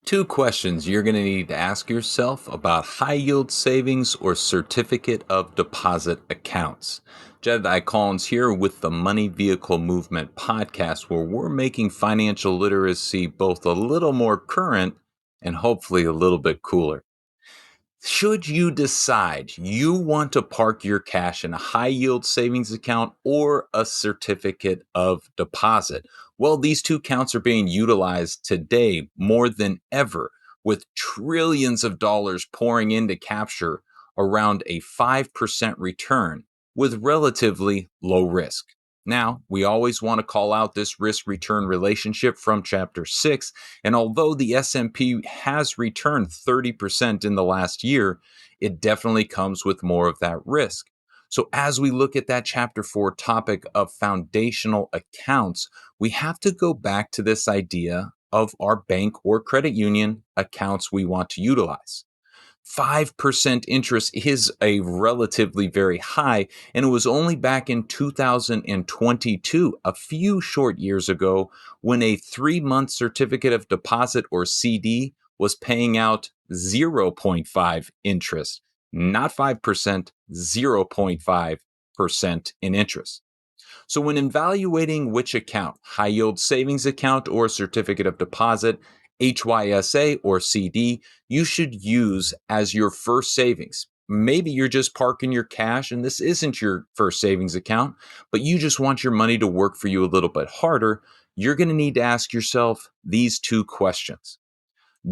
Two questions you're going to need to ask yourself about high yield savings or certificate of deposit accounts. Jedediah Collins here with the Money Vehicle Movement podcast, where we're making financial literacy both a little more current and hopefully a little bit cooler. Should you decide you want to park your cash in a high yield savings account or a certificate of deposit? Well, these two accounts are being utilized today more than ever, with trillions of dollars pouring in to capture around a 5% return with relatively low risk. Now, we always want to call out this risk return relationship from chapter 6, and although the S&P has returned 30% in the last year, it definitely comes with more of that risk. So as we look at that chapter 4 topic of foundational accounts, we have to go back to this idea of our bank or credit union accounts we want to utilize. 5% interest is a relatively very high, and it was only back in 2022, a few short years ago, when a 3-month certificate of deposit or CD was paying out zero point 0.5 interest, not 5%, 0.5% in interest. So, when evaluating which account, high yield savings account or certificate of deposit, HYSA or CD, you should use as your first savings. Maybe you're just parking your cash and this isn't your first savings account, but you just want your money to work for you a little bit harder. You're going to need to ask yourself these two questions.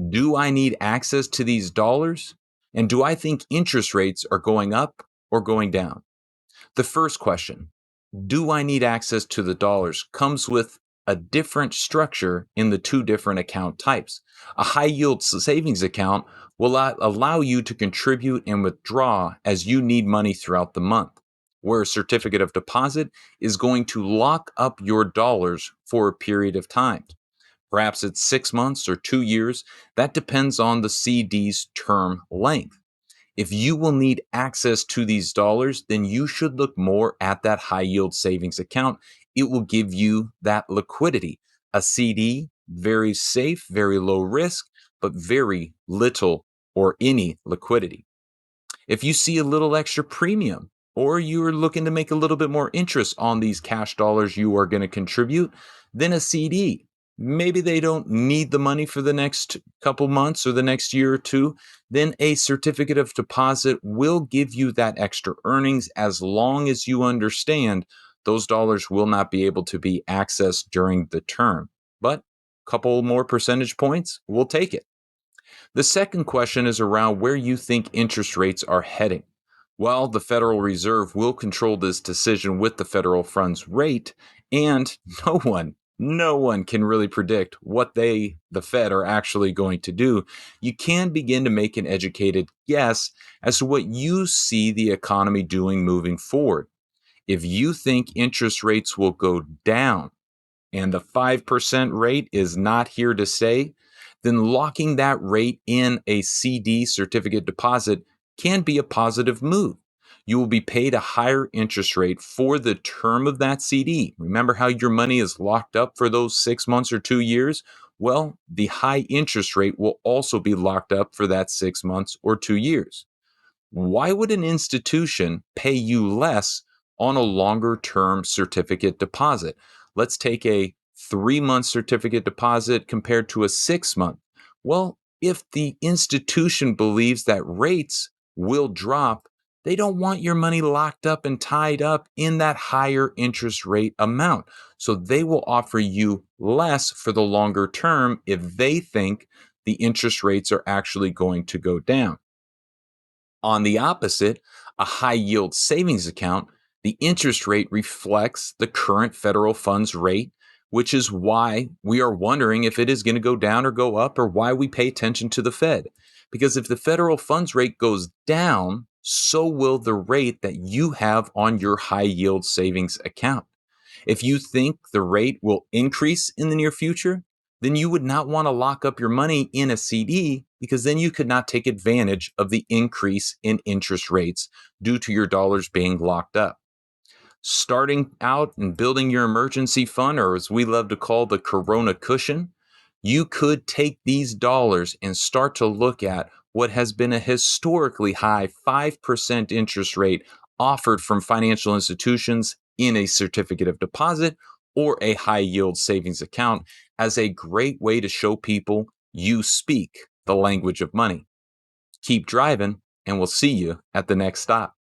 Do I need access to these dollars? And do I think interest rates are going up or going down? The first question, do I need access to the dollars, comes with a different structure in the two different account types. A high yield savings account will allow you to contribute and withdraw as you need money throughout the month, where a certificate of deposit is going to lock up your dollars for a period of time. Perhaps it's 6 months or 2 years. That depends on the CD's term length. If you will need access to these dollars, then you should look more at that high yield savings account. It will give you that liquidity. A CD, very safe, very low risk, but very little or any liquidity. If you see a little extra premium or you're looking to make a little bit more interest on these cash dollars you are going to contribute, then a CD. Maybe they don't need the money for the next couple months or the next year or two. Then a certificate of deposit will give you that extra earnings as long as you understand those dollars will not be able to be accessed during the term. But a couple more percentage points, we'll take it. The second question is around where you think interest rates are heading. Well, the Federal Reserve will control this decision with the federal funds rate, and no one can really predict what the Fed, are actually going to do. You can begin to make an educated guess as to what you see the economy doing moving forward. If you think interest rates will go down, and the 5% rate is not here to stay, then locking that rate in a CD, certificate deposit, can be a positive move. You will be paid a higher interest rate for the term of that CD. Remember how your money is locked up for those 6 months or 2 years? Well, the high interest rate will also be locked up for that 6 months or 2 years. Why would an institution pay you less on a longer term certificate deposit? Let's take a 3-month certificate deposit compared to a 6-month. Well, if the institution believes that rates will drop, they don't want your money locked up and tied up in that higher interest rate amount. So they will offer you less for the longer term if they think the interest rates are actually going to go down. On the opposite, a high yield savings account, the interest rate reflects the current federal funds rate, which is why we are wondering if it is going to go down or go up, or why we pay attention to the Fed. Because if the federal funds rate goes down, so will the rate that you have on your high yield savings account. If you think the rate will increase in the near future, then you would not want to lock up your money in a CD, because then you could not take advantage of the increase in interest rates due to your dollars being locked up. Starting out and building your emergency fund, or as we love to call the Corona cushion, You could take these dollars and start to look at what has been a historically high 5% interest rate offered from financial institutions in a certificate of deposit or a high yield savings account as a great way to show people you speak the language of money. Keep driving, and we'll see you at the next stop.